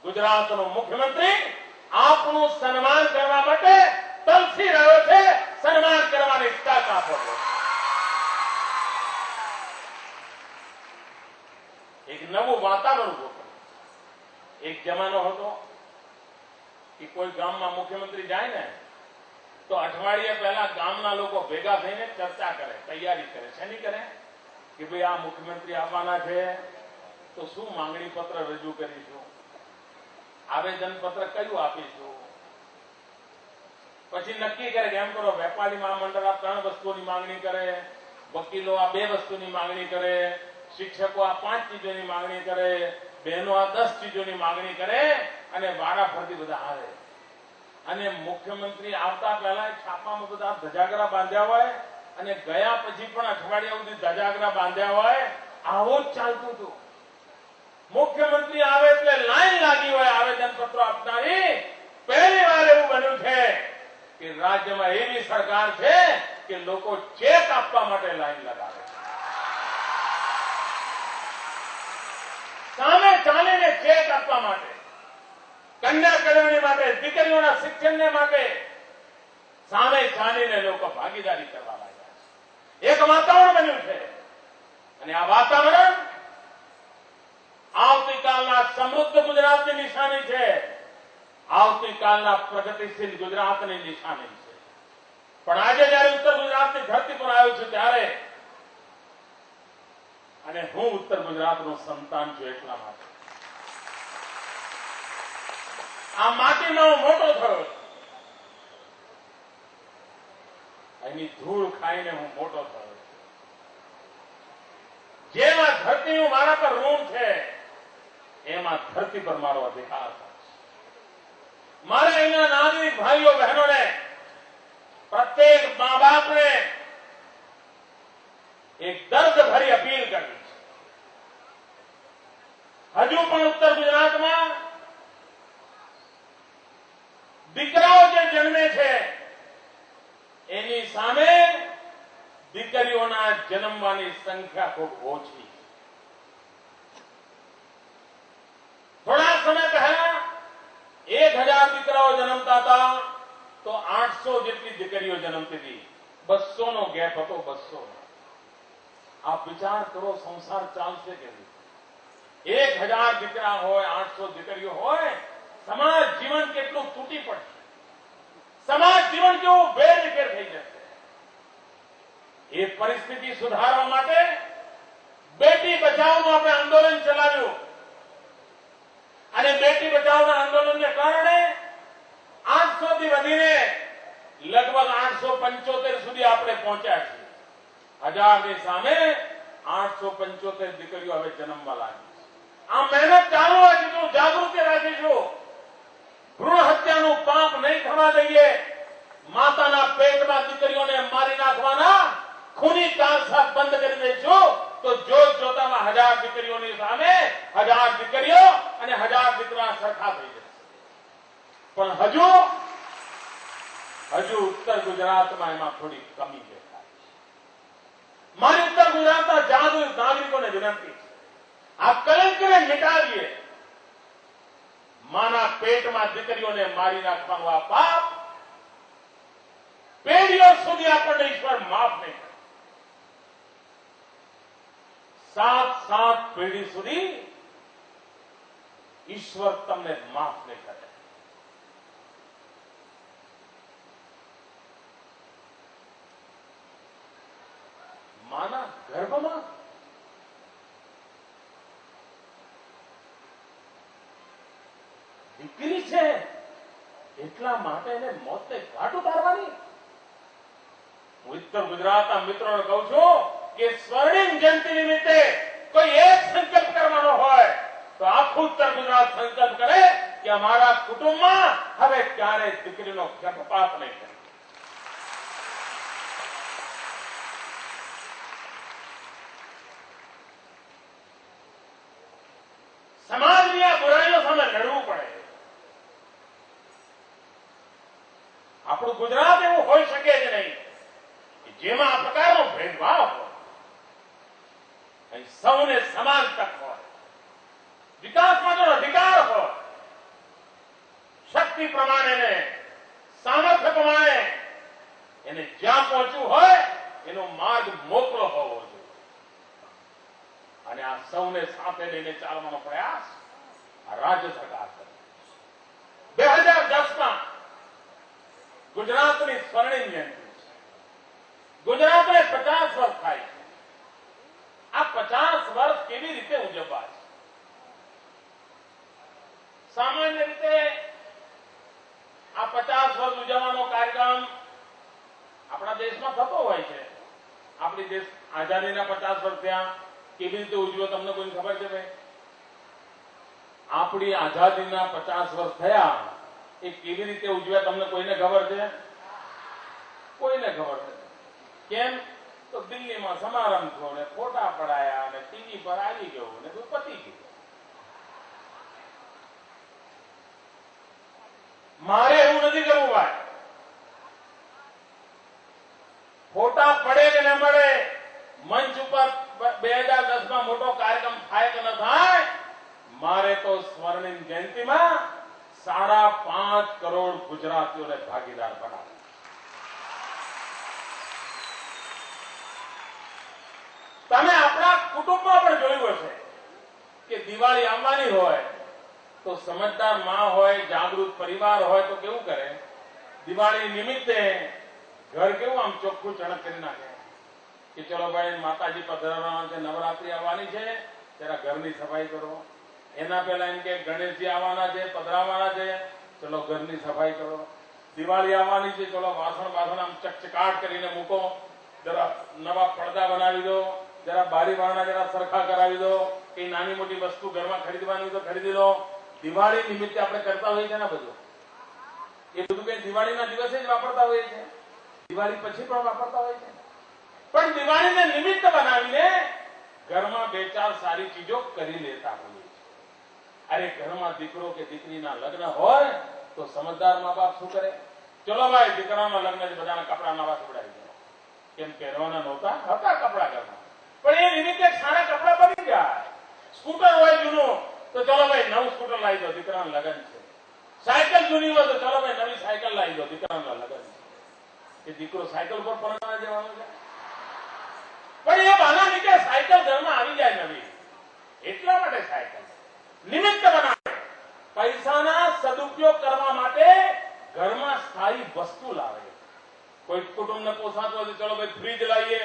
ગુજરાતનો મુખ્યમંત્રી આપનું સન્માન કરવા માટે તલસી રહ્યો છે, સન્માન કરવાની તક આપો. એક નવું વાતાવરણ ઉભું કર્યું. એક જમાનો હતો કે કોઈ ગામમાં મુખ્યમંત્રી જાય ને તો અઠવાડિયે પહેલા ગામના લોકો ભેગા થઈને ચર્ચા કરે, તૈયારી કરે. શેની કરે? કે ભાઈ આ મુખ્યમંત્રી આવવાના છે તો શું માંગણી પત્ર રજૂ કરીશું, આવેદન પત્ર કયું આપીશું. પછી નક્કી કરે કે એમ કરો, વેપારી મહામંડળ આ 3 વસ્તુઓની માંગણી કરે, વકીલો આ 2 વસ્તુની માંગણી કરે, શિક્ષકો આ 5 ચીજોની માંગણી કરે, બહેનો આ 10 ચીજોની માંગણી કરે અને વારાફરતી બધા આવે. અને મુખ્યમંત્રી આવતા પહેલા છાપામાં બધા ધજાગરા બાંધ્યા હોય અને ગયા પછી પણ અઠવાડિયા સુધી ધજાગરા બાંધ્યા હોય. આવું જ ચાલતું હતું. મુખ્યમંત્રી આવે એટલે લાઈન લાગી હોય આવેદન પત્રો આપનારી. પહેલી વાર એવું બન્યું છે કે રાજ્યમાં એવી સરકાર છે કે લોકો ચેક આપવા માટે લાઈન લગાવે છે. સામે ચાલીને ચેક આપવા માટે, કન્યા કેળવણી માટે, દીકરીઓના શિક્ષણને માટે સામે ચાલીને લોકો ભાગીદારી કરવા લાગ્યા છે. એક વાતાવરણ બન્યું છે અને આ વાતાવરણ આવતીકાલના સમૃદ્ધ ગુજરાતની નિશાની છે, આવતીકાલના પ્રગતિશીલ ગુજરાતની નિશાની છે. પણ આજે જયારે ઉત્તર ગુજરાતની ધરતી પર આવ્યો છું ત્યારે, અને હું ઉત્તર ગુજરાતનો સંતાન છું એટલા માટે, આ માટીમાં હું મોટો થયો, એની ધૂળ ખાઈને હું મોટો થયો. જેમાં ધરતીનું મારા પર ઋણ છે એમાં ધરતી પર મારો અધિકાર છે. મારે અહીંયા નાગરિક ભાઈઓ બહેનોને, પ્રત્યેક મા બાપને એક દર્દ ભરી અપીલ કરવી છે. હજુ પણ ઉત્તર ગુજરાતમાં દીકરાઓ જે જન્મે છે એની સામે દીકરીઓના જન્મવાની સંખ્યા ખૂબ ઓછી. થોડા સમય પહેલા 1000 દીકરાઓ જન્મતા હતા તો 800 જેટલી દીકરીઓ જન્મતી હતી. 200 નો ગેપ હતો. 200. આપ વિચાર કરો, સંસાર ચાલશે કેવી? 1000 દીકરા હોય, 800 દીકરીઓ હોય, સમાજ જીવન કેટલું તૂટી પડશે, સમાજ જીવન કેવું બેનકેર થઈ જશે. એ પરિસ્થિતિ સુધારવા માટે બેટી બચાવનું આપણે આંદોલન ચલાવ્યું અને બેટી બચાવના આંદોલનને કારણે 800 થી વધીને લગભગ 875 સુધી આપણે પહોંચ્યા છીએ. 1000 ની સામે 875 દીકરીઓ હવે જન્મવા લાગી. આ મહેનત ચાલુ રાખીશું, જાગૃતિ રાખીશું. ભ્રૂણ હત્યાનું પાપ નહીં થવા દઈએ. માતાના પેટમાં દીકરીઓને મારી નાખવાના ખૂની તારસા બંધ કરી દઈશું તો જોત જોતામાં 1000 દીકરીઓની સામે 1000 દીકરીઓ અને 1000 દીકરા સરખા થઈ જશે. પણ હજુ ઉત્તર ગુજરાતમાં એમાં થોડી કમી દેખાય છે. મારી ઉત્તર ગુજરાતના જાગૃત નાગરિકોને વિનંતી છે, આ કલંકને મિટાવીએ. માના પેટમાં દીકરીઓને મારી નાખવાનું આ પાપ પેઢીઓ સુધી આપણને ઈશ્વર માફ નહીં કરે. 7 પેઢી સુધી ઈશ્વર તમને માફ નહીં કરે. માના ગર્ભમાં દીકરી છે એટલા માટે એને મોતને ઘાટ ઉતારવાની. હું ઉત્તર ગુજરાતના મિત્રોને કહું છું કે સ્વર્ણિમ જયંતિ નિમિત્તે કોઈ એક સંકલ્પ કરવાનો હોય તો આખું ઉત્તર ગુજરાત સંકલ્પ કરે કે અમારા કુટુંબમાં હવે ક્યારેય દીકરીનો ગર્ભપાત નહીં કરે. સમાજની આ બુરાઈઓ સામે લડવું પડે. આપણું ગુજરાત એવું હોઈ શકે જ નહીં કે જેમાં આ પ્રકારનો ભેદભાવ હોય. અહીં સૌને સમાન તક હોય, વિકાસ માટેનો અધિકાર હોય, શક્તિ પ્રમાણે ને સામર્થ્ય પ્રમાણે એને જ્યાં પહોંચવું હોય એનો માર્ગ મોકળો હોવો જોઈએ અને આ સૌને સાથે લઈને ચાલવાનો પ્રયાસ આ રાજ્ય સરકાર કરે. 2010માં ગુજરાતની સ્વર્ણિમ જયંતિ છે. ગુજરાતને 50 વર્ષ થાય છે. આ 50 વર્ષ કેવી રીતે ઉજવવા છે? સામાન્ય રીતે આ 50 વર્ષ ઉજવવાનો કાર્યક્રમ આપણા દેશમાં થતો હોય છે. આપણી દેશ આઝાદીના 50 વર્ષ થયા, કેવી રીતે ઉજવો તમને કોઈને ખબર છે ભાઈ? આપણી આઝાદીના 50 વર્ષ થયા એ કેવી રીતે ઉજવ્યા તમને કોઈને ખબર છે? કોઈને ખબર નથી. કેમ? તો દિલ્હીમાં સમારંભ થયો ને ફોટા પડાયા અને ટીવી પર આવી ગયો ને બધું પતી ગયું. મારે એવું નથી કરવું ભાઈ. ફોટા પડે કે ન મળે, મંચ ઉપર 2010માં મોટો કાર્યક્રમ થાય કે ન થાય, મારે તો સ્વર્ણિમ જયંતિમાં 5.5 કરોડ ગુજરાતીઓને ભાગીદાર બનાવે. તમે આપણા કુટુંબમાં પણ જોયું હશે કે દિવાળી આવવાની હોય તો સમજદાર માં હોય, જાગૃત પરિવાર હોય તો કેવું કરે? દિવાળી નિમિત્તે ઘર કેવું આમ ચોખ્ખું ચણક કરી નાખે કે ચલો ભાઈ માતાજી પધરાવવાના છે, નવરાત્રી આવવાની છે, જરા ઘરની સફાઈ કરો. એના પહેલા એમ કે ગણેશજી આવવાના છે, પધરાવવાના છે, ચલો ઘરની સફાઈ કરો. દિવાળી આવવાની છે, ચલો વાસણ આમ ચકચકાટ કરીને મૂકો, જરા નવા પડદા બનાવી દો, જરા બારી બારણા જરા સરખા કરાવી દો, કઈ નાની મોટી વસ્તુ ઘરમાં ખરીદવાની તો ખરીદી લો. દિવાળી નિમિત્તે આપણે કરતા હોઈએ છીએ ને બધું. એ બધું કઈ દિવાળીના દિવસે જ વાપરતા હોઈએ છીએ, દિવાળી પછી પણ વાપરતા હોય છે. પણ દિવાળીને નિમિત્ત બનાવીને ઘરમાં 2-4 સારી ચીજો કરી લેતા હોઈએ છીએ. અરે ઘરમાં દીકરો કે દીકરીના લગ્ન હોય તો સમજદાર મા બાપ શું કરે? ચલો ભાઈ દીકરાના લગ્ન જ બધાના કપડા નવા સીવડાવી દો. કેમ પહેરવાના નહોતા હતા કપડા ઘરમાં, પણ એ નિમિત્તે સારા કપડા બની જાય. સ્કૂટર હોય જૂનું તો ચલો ભાઈ નવું સ્કૂટર લાવી દો, દીકરાના લગ્ન છે. સાયકલ જૂની હોય તો ચલો ભાઈ નવી સાયકલ લાવી દો, દીકરાના લગ્ન છે. એ દીકરો સાયકલ પર પરણવા જવાનો છે, પણ એ બહાના નીકળે સાયકલ ઘરમાં આવી જાય નવી, એટલા માટે સાયકલ નિમિત્ત બનાવે. પૈસાના સદુપયોગ કરવા માટે ઘરમાં સ્થાયી વસ્તુ લાવે. કોઈ કુટુંબને પોસાતું હોય તો ચલો ભાઈ ફ્રીજ લાવીએ,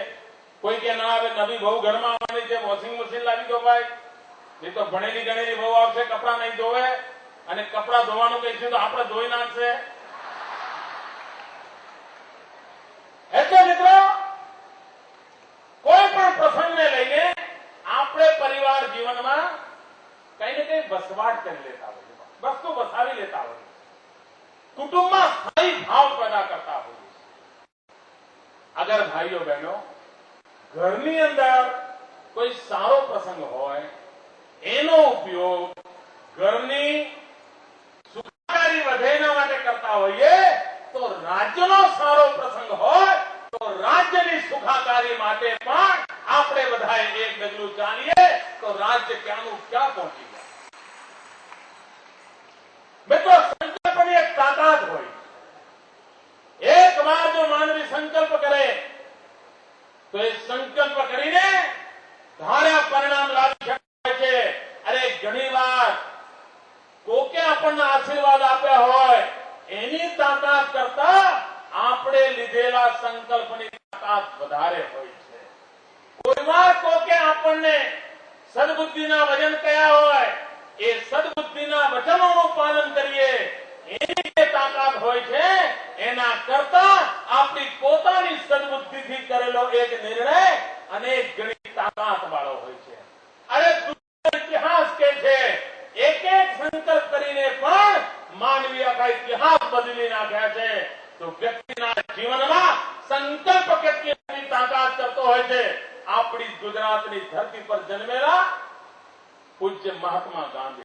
કોઈ કે ના આવે નવી બહુ ઘરમાં આવવાની છે, વોશિંગ મશીન લાવી દો ભાઈ. નહીં તો ભણેલી ગણેલી બહુ આવશે, કપડા નહીં ધોવે, અને કપડા ધોવાનું કહીશું તો આપણે ધોઈ નાખશે. એટલે મિત્રો કોઈ પણ પ્રસંગને લઈને આપણે પરિવાર જીવનમાં કઈ ને કઈ વસવાટ કરી લેતા હોઈએ, વસ્તુ વસાવી લેતા હોઈએ, કુટુંબમાં સ્થાયી ભાવ પેદા કરતા હોઈએ. અગર ભાઈઓ બહેનો ઘરની અંદર કોઈ સારો પ્રસંગ હોય, એનો ઉપયોગ ઘરની સુખાકારી વધે એના માટે કરતા હોઈએ, તો રાજ્યનો સારો પ્રસંગ હોય તો રાજ્યની સુખાકારી માટે પણ આપણે બધાએ એક ડગલું ચાલીએ તો રાજ્ય ક્યાંનું ક્યાં પહોંચી જાય. મિત્રો સંકલ્પની એક તાકાત હોય. એક વાર જો માનવી સંકલ્પ કરે તો એ સંકલ્પ કરીને ધાર્યા પરિણામ લાવી શકાય છે. અરે ઘણી વાર કોકે આપણને આશીર્વાદ આપ્યા હોય એની તાકાત કરતા આપણે લીધેલા સંકલ્પની તાકાત વધારે હોય છે. કોઈ વાર કોકે આપણને સદબુદ્ધિના વચન કયા હોય, એ સદબુદ્ધિના વચનોનું પાલન કરીએ એની જે તાકાત હોય છે એના કરતા આપણી પોતાની સદબુદ્ધિથી કરેલો એક નિર્ણય અનેક ગણી તાકાત વાળો હોય છે. અરે ઇતિહાસ કે છે એક સંકલ્પ કરીને પણ માનવી આખા ઇતિહાસ બદલી નાખ્યા છે. તો વ્યક્તિના જીવનમાં સંકલ્પ કેટલી તાકાત કરતો હોય છે. આપણી ગુજરાતની ધરતી પર જન્મેલા પૂજ્ય મહાત્મા ગાંધી